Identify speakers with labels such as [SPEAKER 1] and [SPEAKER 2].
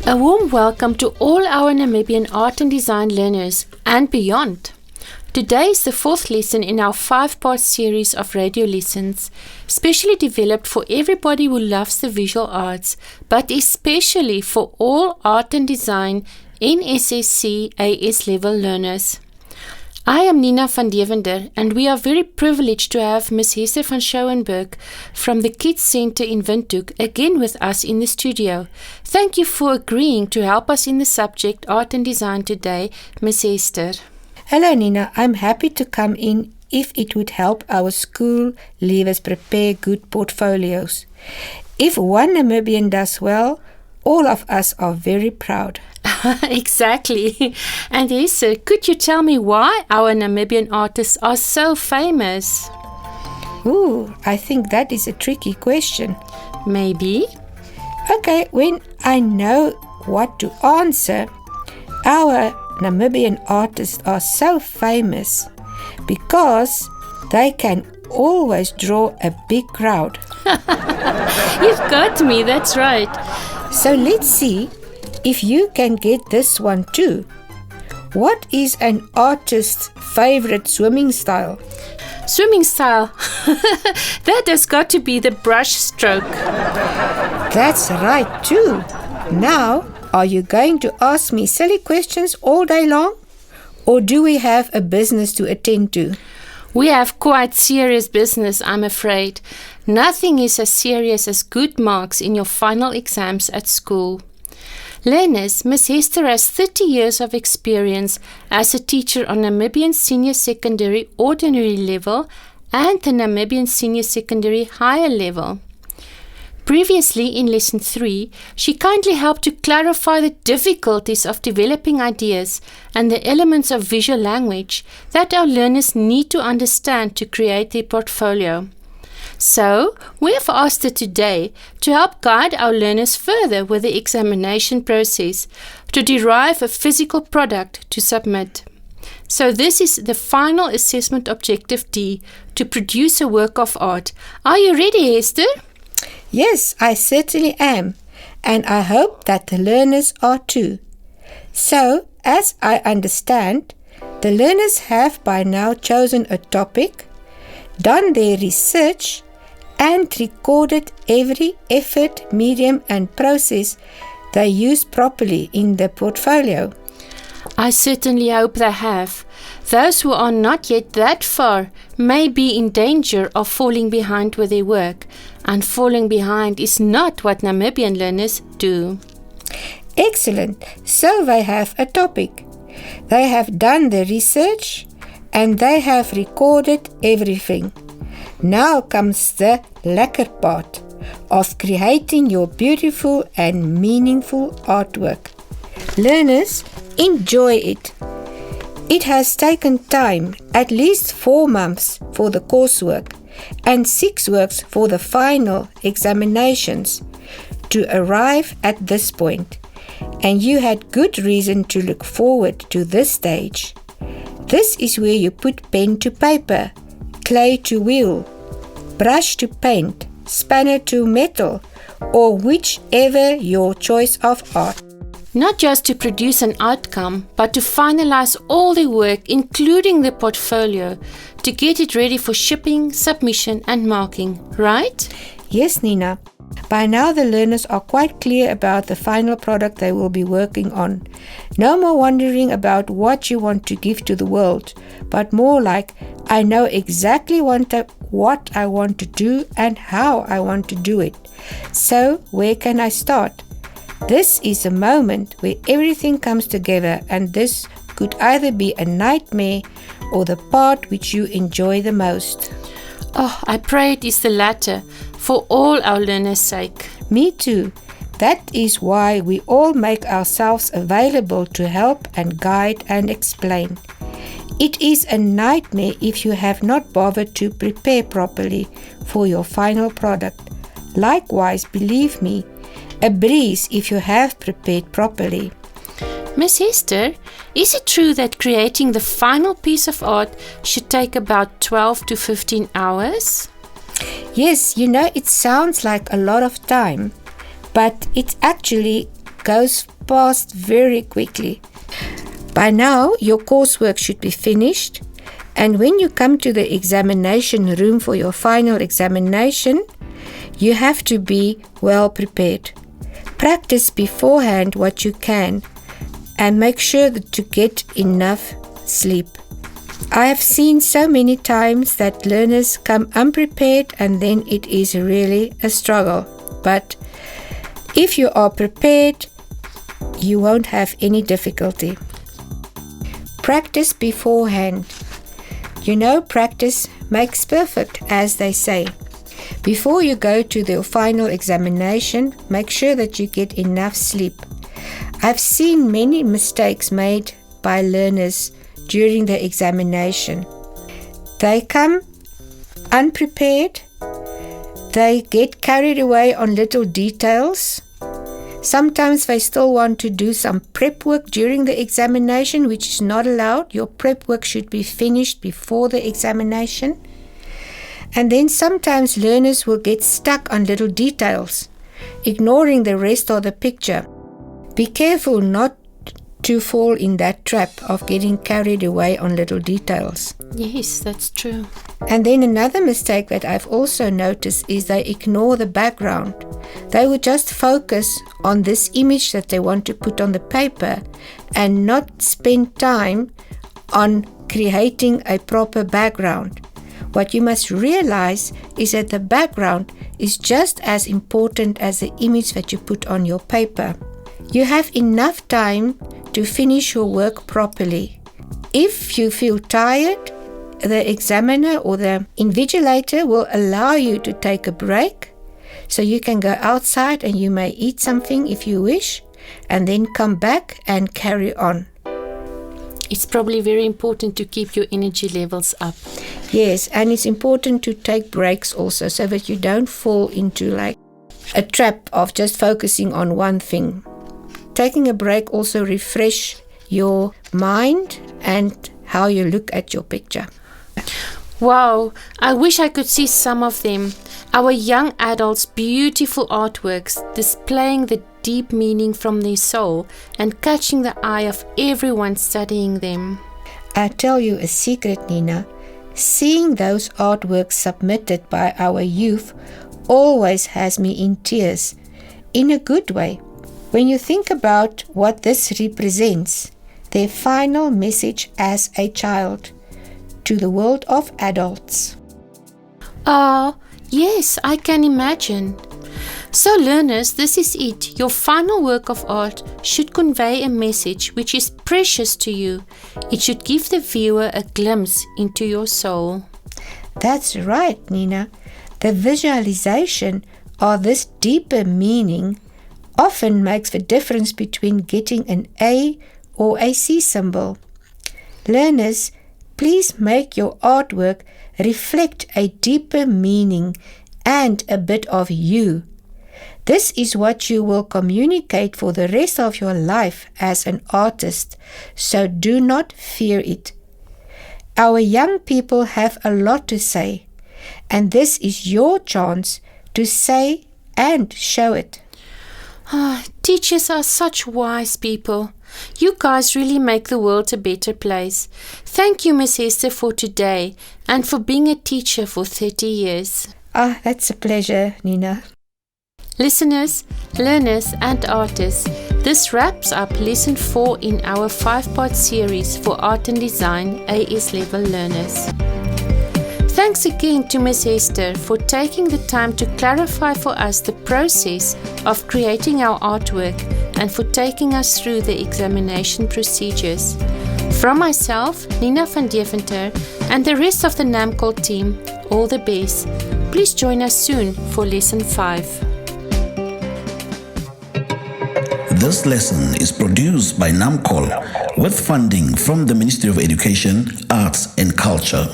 [SPEAKER 1] A warm welcome to all our Namibian art and design learners and beyond. Today is the fourth lesson in our 5-part series of radio lessons, specially developed for everybody who loves the visual arts, but especially for all art and design NSSC AS level learners. I am Nina van Devender, and we are very privileged to have Ms. Hester van Schouwenberg from the Kids Centre in Windhoek again with us in the studio. Thank you for agreeing to help us in the subject Art and Design today, Ms. Hester.
[SPEAKER 2] Hello Nina, I'm happy to come in if it would help our school leavers prepare good portfolios. If one Namibian does well, all of us are very proud.
[SPEAKER 1] Exactly. And Hester, could you tell me why our Namibian artists are so famous?
[SPEAKER 2] Ooh, I think that is a tricky question.
[SPEAKER 1] Maybe.
[SPEAKER 2] Okay, when I know what to answer, our Namibian artists are so famous because they can always draw a big crowd.
[SPEAKER 1] You've got me, that's right.
[SPEAKER 2] So let's see if you can get this one too. What is an artist's favorite swimming style?
[SPEAKER 1] Swimming style? That has got to be the brush stroke.
[SPEAKER 2] That's right too. Now, are you going to ask me silly questions all day long? Or do we have a business to attend to?
[SPEAKER 1] We have quite serious business, I'm afraid. Nothing is as serious as good marks in your final exams at school. Learners, Ms. Hester has 30 years of experience as a teacher on Namibian Senior Secondary Ordinary level and the Namibian Senior Secondary Higher level. Previously, in Lesson 3, she kindly helped to clarify the difficulties of developing ideas and the elements of visual language that our learners need to understand to create their portfolio. So, we have asked her today to help guide our learners further with the examination process to derive a physical product to submit. So this is the final assessment objective D, to produce a work of art. Are you ready, Hester?
[SPEAKER 2] Yes, I certainly am, and I hope that the learners are too. So, as I understand, the learners have by now chosen a topic, done their research, and recorded every effort, medium, and process they use properly in the portfolio.
[SPEAKER 1] I certainly hope they have. Those who are not yet that far may be in danger of falling behind with their work, and falling behind is not what Namibian learners do.
[SPEAKER 2] Excellent. So they have a topic. They have done the research and they have recorded everything. Now comes the lekker part of creating your beautiful and meaningful artwork. Learners, enjoy it. It has taken time, at least 4 months for the coursework and 6 weeks for the final examinations to arrive at this point, and you had good reason to look forward to this stage. This is where you put pen to paper, clay to wheel, brush to paint, spanner to metal, or whichever your choice of art.
[SPEAKER 1] Not just to produce an outcome, but to finalize all the work, including the portfolio, to get it ready for shipping, submission, and marking, right?
[SPEAKER 2] Yes, Nina. By now the learners are quite clear about the final product they will be working on. No more wondering about what you want to give to the world, but more like, I know exactly what I want to do and how I want to do it. So, where can I start? This is a moment where everything comes together, and this could either be a nightmare or the part which you enjoy the most.
[SPEAKER 1] Oh, I pray it is the latter, for all our learners' sake.
[SPEAKER 2] Me too. That is why we all make ourselves available to help and guide and explain. It is a nightmare if you have not bothered to prepare properly for your final product. Likewise, believe me, a breeze if you have prepared properly.
[SPEAKER 1] Miss Hester, is it true that creating the final piece of art should take about 12 to 15 hours?
[SPEAKER 2] Yes, it sounds like a lot of time, but it actually goes passed very quickly. By now, your coursework should be finished, and when you come to the examination room for your final examination, you have to be well prepared. Practice beforehand what you can, and make sure to get enough sleep. I have seen so many times that learners come unprepared and then it is really a struggle. But if you are prepared, you won't have any difficulty. Practice beforehand. You know, practice makes perfect, as they say. Before you go to the final examination, make sure that you get enough sleep. I've seen many mistakes made by learners during the examination. They come unprepared. They get carried away on little details. Sometimes they still want to do some prep work during the examination, which is not allowed. Your prep work should be finished before the examination. And then sometimes learners will get stuck on little details, ignoring the rest of the picture. Be careful not to fall in that trap of getting carried away on little details.
[SPEAKER 1] Yes, that's true.
[SPEAKER 2] And then another mistake that I've also noticed is they ignore the background. They would just focus on this image that they want to put on the paper and not spend time on creating a proper background. What you must realize is that the background is just as important as the image that you put on your paper. You have enough time to finish your work properly. If you feel tired, the examiner or the invigilator will allow you to take a break, so you can go outside and you may eat something if you wish, and then come back and carry on.
[SPEAKER 1] It's probably very important to keep your energy levels up.
[SPEAKER 2] Yes, and it's important to take breaks also, so that you don't fall into like a trap of just focusing on one thing. Taking a break also refresh your mind and how you look at your picture.
[SPEAKER 1] Wow, I wish I could see some of them. Our young adults' beautiful artworks displaying the deep meaning from their soul and catching the eye of everyone studying them.
[SPEAKER 2] I tell you a secret, Nina. Seeing those artworks submitted by our youth always has me in tears, in a good way. When you think about what this represents, their final message as a child to the world of adults.
[SPEAKER 1] Ah, yes, I can imagine. So learners, this is it. Your final work of art should convey a message which is precious to you. It should give the viewer a glimpse into your soul.
[SPEAKER 2] That's right, Nina. The visualization of this deeper meaning often makes the difference between getting an A or a C symbol. Learners, please make your artwork reflect a deeper meaning and a bit of you. This is what you will communicate for the rest of your life as an artist, so do not fear it. Our young people have a lot to say, and this is your chance to say and show it.
[SPEAKER 1] Teachers are such wise people. You guys really make the world a better place. Thank you, Miss Esther, for today and for being a teacher for 30 years.
[SPEAKER 2] That's a pleasure, Nina.
[SPEAKER 1] Listeners, learners and artists, this wraps up Lesson 4 in our 5-part series for Art and Design AS level learners. Thanks again to Ms. Esther for taking the time to clarify for us the process of creating our artwork and for taking us through the examination procedures. From myself, Nina van Deventer, and the rest of the NAMCOL team, all the best. Please join us soon for Lesson 5.
[SPEAKER 3] This lesson is produced by NAMCOL with funding from the Ministry of Education, Arts and Culture.